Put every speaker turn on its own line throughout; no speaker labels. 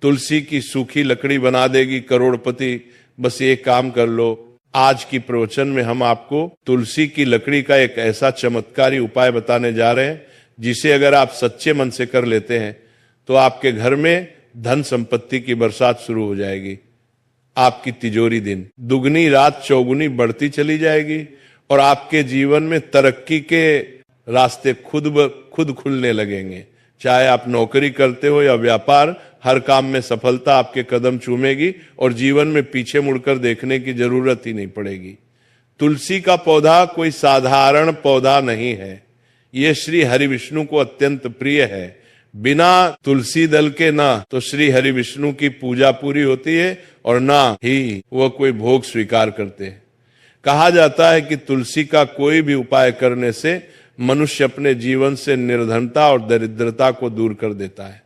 तुलसी की सूखी लकड़ी बना देगी करोड़पति, बस ये काम कर लो। आज की प्रवचन में हम आपको तुलसी की लकड़ी का एक ऐसा चमत्कारी उपाय बताने जा रहे हैं जिसे अगर आप सच्चे मन से कर लेते हैं तो आपके घर में धन संपत्ति की बरसात शुरू हो जाएगी। आपकी तिजोरी दिन दुगनी रात चौगुनी बढ़ती चली जाएगी और आपके जीवन में तरक्की के रास्ते खुद खुलने लगेंगे। चाहे आप नौकरी करते हो या व्यापार, हर काम में सफलता आपके कदम चूमेगी और जीवन में पीछे मुड़कर देखने की जरूरत ही नहीं पड़ेगी। तुलसी का पौधा कोई साधारण पौधा नहीं है, ये श्री हरि विष्णु को अत्यंत प्रिय है। बिना तुलसी दल के ना तो श्री हरि विष्णु की पूजा पूरी होती है और ना ही वह कोई भोग स्वीकार करते हैं। कहा जाता है कि तुलसी का कोई भी उपाय करने से मनुष्य अपने जीवन से निर्धनता और दरिद्रता को दूर कर देता है।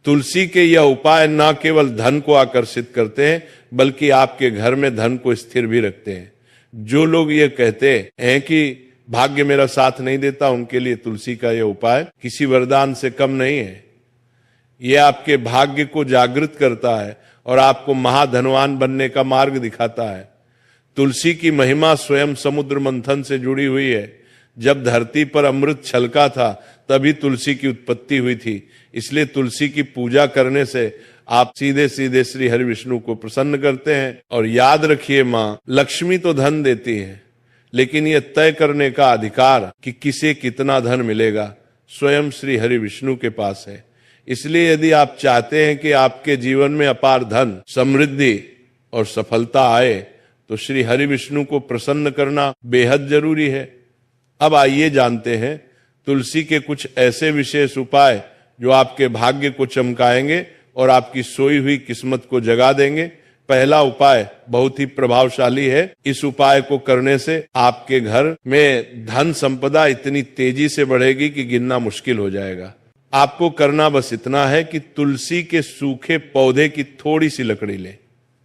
तुलसी के यह उपाय न केवल धन को आकर्षित करते हैं बल्कि आपके घर में धन को स्थिर भी रखते हैं। जो लोग ये कहते हैं कि भाग्य मेरा साथ नहीं देता, उनके लिए तुलसी का यह उपाय किसी वरदान से कम नहीं है। यह आपके भाग्य को जागृत करता है और आपको महाधनवान बनने का मार्ग दिखाता है। तुलसी की महिमा स्वयं समुद्र मंथन से जुड़ी हुई है। जब धरती पर अमृत छलका था तभी तुलसी की उत्पत्ति हुई थी। इसलिए तुलसी की पूजा करने से आप सीधे सीधे श्री हरि विष्णु को प्रसन्न करते हैं। और याद रखिए, माँ लक्ष्मी तो धन देती है, लेकिन यह तय करने का अधिकार कि किसे कितना धन मिलेगा स्वयं श्री हरि विष्णु के पास है। इसलिए यदि आप चाहते हैं कि आपके जीवन में अपार धन, समृद्धि और सफलता आए तो श्री हरि विष्णु को प्रसन्न करना बेहद जरूरी है। अब आइए जानते हैं तुलसी के कुछ ऐसे विशेष उपाय जो आपके भाग्य को चमकाएंगे और आपकी सोई हुई किस्मत को जगा देंगे। पहला उपाय बहुत ही प्रभावशाली है। इस उपाय को करने से आपके घर में धन संपदा इतनी तेजी से बढ़ेगी कि गिनना मुश्किल हो जाएगा। आपको करना बस इतना है कि तुलसी के सूखे पौधे की थोड़ी सी लकड़ी लें।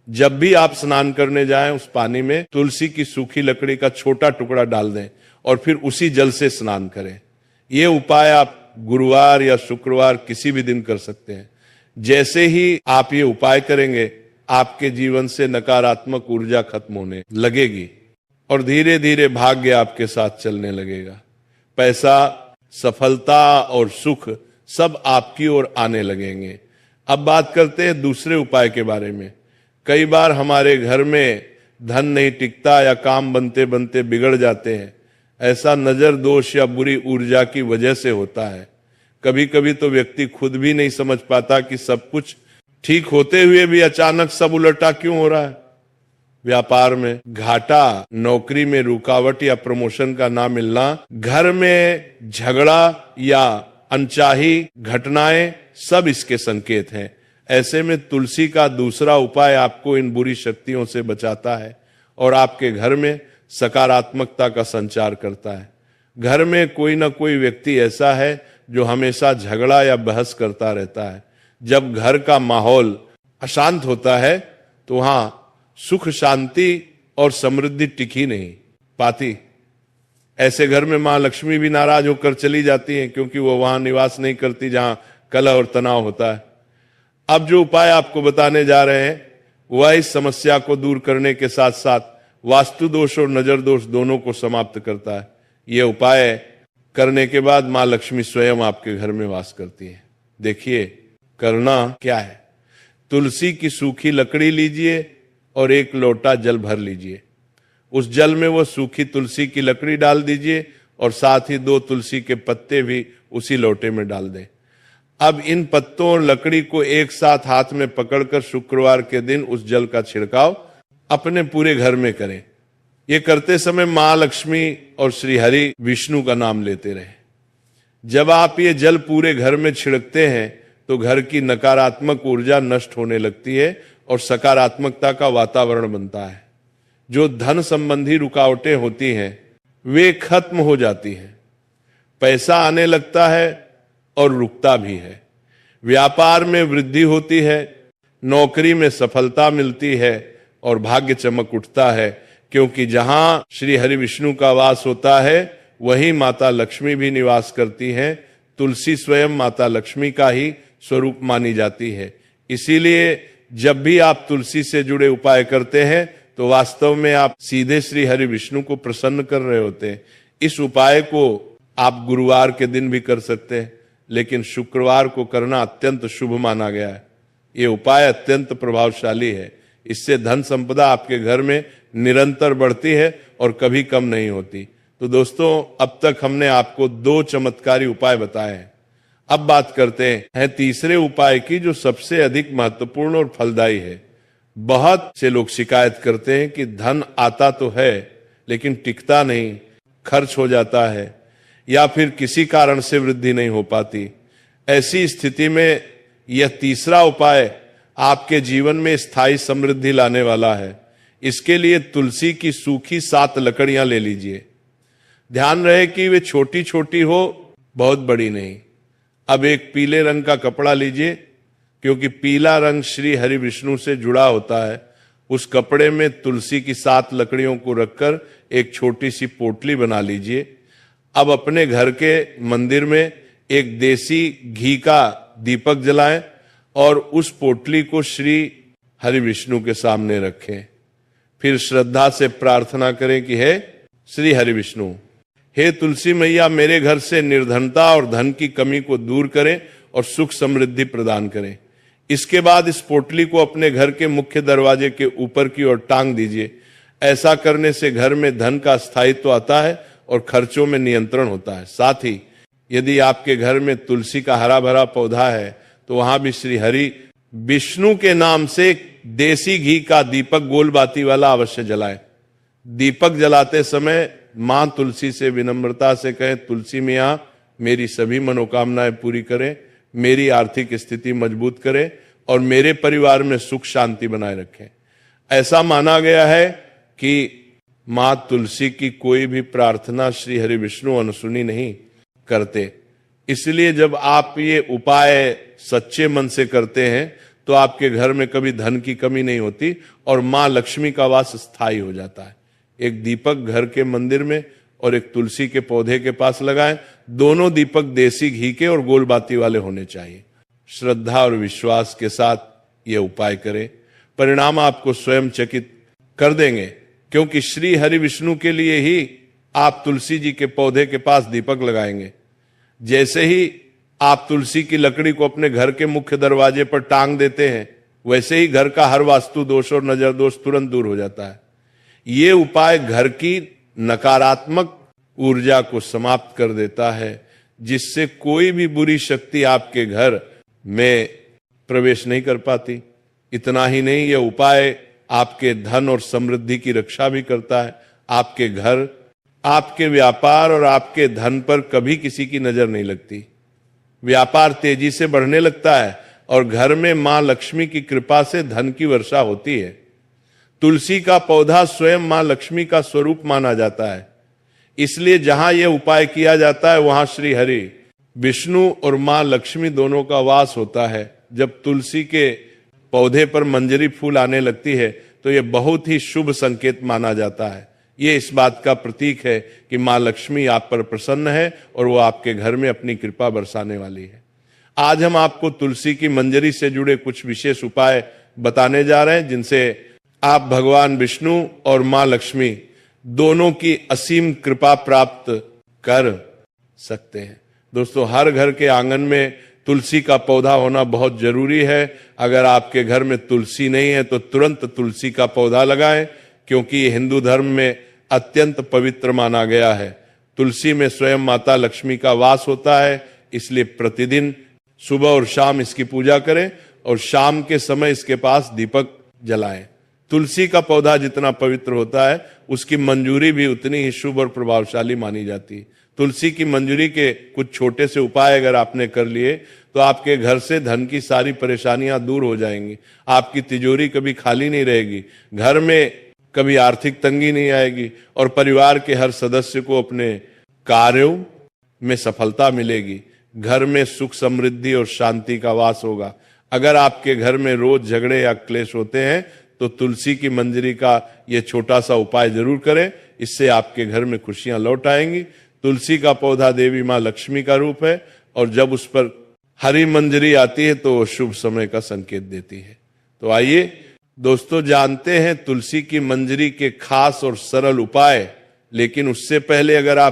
जब भी आप स्नान करने जाएं उस पानी में तुलसी की सूखी लकड़ी का छोटा टुकड़ा डाल दें और फिर उसी जल से स्नान करें। ये उपाय आप गुरुवार या शुक्रवार किसी भी दिन कर सकते हैं। जैसे ही आप ये उपाय करेंगे आपके जीवन से नकारात्मक ऊर्जा खत्म होने लगेगी और धीरे धीरे भाग्य आपके साथ चलने लगेगा। पैसा, सफलता और सुख सब आपकी ओर आने लगेंगे। अब बात करते हैं दूसरे उपाय के बारे में। कई बार हमारे घर में धन नहीं टिकता या काम बनते बनते बिगड़ जाते हैं। ऐसा नजर दोष या बुरी ऊर्जा की वजह से होता है। कभी कभी तो व्यक्ति खुद भी नहीं समझ पाता कि सब कुछ ठीक होते हुए भी अचानक सब उलटा क्यों हो रहा है। व्यापार में घाटा, नौकरी में रुकावट या प्रमोशन का ना मिलना, घर में झगड़ा या अनचाही घटनाएं सब इसके संकेत हैं। ऐसे में तुलसी का दूसरा उपाय आपको इन बुरी शक्तियों से बचाता है और आपके घर में सकारात्मकता का संचार करता है। घर में कोई ना कोई व्यक्ति ऐसा है जो हमेशा झगड़ा या बहस करता रहता है। जब घर का माहौल अशांत होता है तो वहां सुख, शांति और समृद्धि टिकी नहीं पाती। ऐसे घर में मां लक्ष्मी भी नाराज होकर चली जाती हैं क्योंकि वो वहां निवास नहीं करती जहां कलह और तनाव होता है। अब जो उपाय आपको बताने जा रहे हैं वह इस समस्या को दूर करने के साथ साथ वास्तु दोष और नजर दोष दोनों को समाप्त करता है। यह उपाय करने के बाद मां लक्ष्मी स्वयं आपके घर में वास करती है। देखिए करना क्या है। तुलसी की सूखी लकड़ी लीजिए और एक लोटा जल भर लीजिए। उस जल में वो सूखी तुलसी की लकड़ी डाल दीजिए और साथ ही 2 तुलसी के पत्ते भी उसी लोटे में डाल दें। अब इन पत्तों और लकड़ी को एक साथ हाथ में पकड़कर शुक्रवार के दिन उस जल का छिड़काव अपने पूरे घर में करें। ये करते समय मां लक्ष्मी और श्री हरि विष्णु का नाम लेते रहें। जब आप ये जल पूरे घर में छिड़कते हैं तो घर की नकारात्मक ऊर्जा नष्ट होने लगती है और सकारात्मकता का वातावरण बनता है। जो धन संबंधी रुकावटें होती हैं वे खत्म हो जाती हैं। पैसा आने लगता है और रुकता भी है। व्यापार में वृद्धि होती है, नौकरी में सफलता मिलती है और भाग्य चमक उठता है, क्योंकि जहां श्री हरि विष्णु का वास होता है वहीं माता लक्ष्मी भी निवास करती हैं। तुलसी स्वयं माता लक्ष्मी का ही स्वरूप मानी जाती है। इसीलिए जब भी आप तुलसी से जुड़े उपाय करते हैं तो वास्तव में आप सीधे श्री हरि विष्णु को प्रसन्न कर रहे होते हैं। इस उपाय को आप गुरुवार के दिन भी कर सकते हैं, लेकिन शुक्रवार को करना अत्यंत शुभ माना गया है। ये उपाय अत्यंत प्रभावशाली है। इससे धन संपदा आपके घर में निरंतर बढ़ती है और कभी कम नहीं होती। तो दोस्तों, अब तक हमने आपको 2 चमत्कारी उपाय बताए हैं। अब बात करते हैं तीसरे उपाय की, जो सबसे अधिक महत्वपूर्ण और फलदायी है। बहुत से लोग शिकायत करते हैं कि धन आता तो है लेकिन टिकता नहीं, खर्च हो जाता है, या फिर किसी कारण से वृद्धि नहीं हो पाती। ऐसी स्थिति में यह तीसरा उपाय आपके जीवन में स्थायी समृद्धि लाने वाला है। इसके लिए तुलसी की सूखी 7 लकड़ियां ले लीजिए। ध्यान रहे कि वे छोटी छोटी हो, बहुत बड़ी नहीं। अब एक पीले रंग का कपड़ा लीजिए, क्योंकि पीला रंग श्री हरि विष्णु से जुड़ा होता है। उस कपड़े में तुलसी की 7 लकड़ियों को रखकर एक छोटी सी पोटली बना लीजिए। अब अपने घर के मंदिर में एक देसी घी का दीपक जलाएं और उस पोटली को श्री हरि विष्णु के सामने रखें। फिर श्रद्धा से प्रार्थना करें कि हे श्री हरि विष्णु, हे तुलसी मैया, मेरे घर से निर्धनता और धन की कमी को दूर करें और सुख समृद्धि प्रदान करें। इसके बाद इस पोटली को अपने घर के मुख्य दरवाजे के ऊपर की ओर टांग दीजिए। ऐसा करने से घर में धन का स्थायित्व आता है और खर्चों में नियंत्रण होता है। साथ ही यदि आपके घर में तुलसी का हरा भरा पौधा है तो वहां भी श्री हरि विष्णु के नाम से देसी घी का दीपक गोल बाती वाला अवश्य जलाएं। दीपक जलाते समय मां तुलसी से विनम्रता से कहें, तुलसी मियां मेरी सभी मनोकामनाएं पूरी करें, मेरी आर्थिक स्थिति मजबूत करें और मेरे परिवार में सुख शांति बनाए रखें। ऐसा माना गया है कि मां तुलसी की कोई भी प्रार्थना श्री हरि विष्णु अनसुनी नहीं करते। इसलिए जब आप ये उपाय सच्चे मन से करते हैं तो आपके घर में कभी धन की कमी नहीं होती और मां लक्ष्मी का वास स्थायी हो जाता है। एक दीपक घर के मंदिर में और एक तुलसी के पौधे के पास लगाएं। दोनों दीपक देसी घी के और गोल बाती वाले होने चाहिए। श्रद्धा और विश्वास के साथ ये उपाय करें, परिणाम आपको स्वयं चकित कर देंगे, क्योंकि श्री हरि विष्णु के लिए ही आप तुलसी जी के पौधे के पास दीपक लगाएंगे। जैसे ही आप तुलसी की लकड़ी को अपने घर के मुख्य दरवाजे पर टांग देते हैं, वैसे ही घर का हर वास्तु दोष और नजर दोष तुरंत दूर हो जाता है। ये उपाय घर की नकारात्मक ऊर्जा को समाप्त कर देता है, जिससे कोई भी बुरी शक्ति आपके घर में प्रवेश नहीं कर पाती। इतना ही नहीं, यह उपाय आपके धन और समृद्धि की रक्षा भी करता है। आपके घर, आपके व्यापार और आपके धन पर कभी किसी की नजर नहीं लगती। व्यापार तेजी से बढ़ने लगता है और घर में मां लक्ष्मी की कृपा से धन की वर्षा होती है। तुलसी का पौधा स्वयं मां लक्ष्मी का स्वरूप माना जाता है। इसलिए जहां यह उपाय किया जाता है वहां श्री हरि विष्णु और मां लक्ष्मी दोनों का वास होता है। जब तुलसी के पौधे पर मंजरी फूल आने लगती है तो यह बहुत ही शुभ संकेत माना जाता है। ये इस बात का प्रतीक है कि मां लक्ष्मी आप पर प्रसन्न है और वो आपके घर में अपनी कृपा बरसाने वाली है। आज हम आपको तुलसी की मंजरी से जुड़े कुछ विशेष उपाय बताने जा रहे हैं, जिनसे आप भगवान विष्णु और मां लक्ष्मी दोनों की असीम कृपा प्राप्त कर सकते हैं। दोस्तों, हर घर के आंगन में तुलसी का पौधा होना बहुत जरूरी है। अगर आपके घर में तुलसी नहीं है तो तुरंत तुलसी का पौधा लगाएं, क्योंकि ये हिंदू धर्म में अत्यंत पवित्र माना गया है। तुलसी में स्वयं माता लक्ष्मी का वास होता है, इसलिए प्रतिदिन सुबह और शाम इसकी पूजा करें और शाम के समय इसके पास दीपक जलाएं। तुलसी का पौधा जितना पवित्र होता है, उसकी मंजूरी भी उतनी ही शुभ और प्रभावशाली मानी जाती है। तुलसी की मंजूरी के कुछ छोटे से उपाय अगर आपने कर लिए तो आपके घर से धन की सारी परेशानियां दूर हो जाएंगी। आपकी तिजोरी कभी खाली नहीं रहेगी, घर में कभी आर्थिक तंगी नहीं आएगी और परिवार के हर सदस्य को अपने कार्यों में सफलता मिलेगी। घर में सुख समृद्धि और शांति का वास होगा। अगर आपके घर में रोज झगड़े या क्लेश होते हैं तो तुलसी की मंजरी का यह छोटा सा उपाय जरूर करें, इससे आपके घर में खुशियां लौट आएंगी। तुलसी का पौधा देवी मां लक्ष्मी का रूप है और जब उस पर हरी मंजरी आती है तो वो शुभ समय का संकेत देती है। तो आइए दोस्तों जानते हैं तुलसी की मंजरी के खास और सरल उपाय। लेकिन उससे पहले अगर आप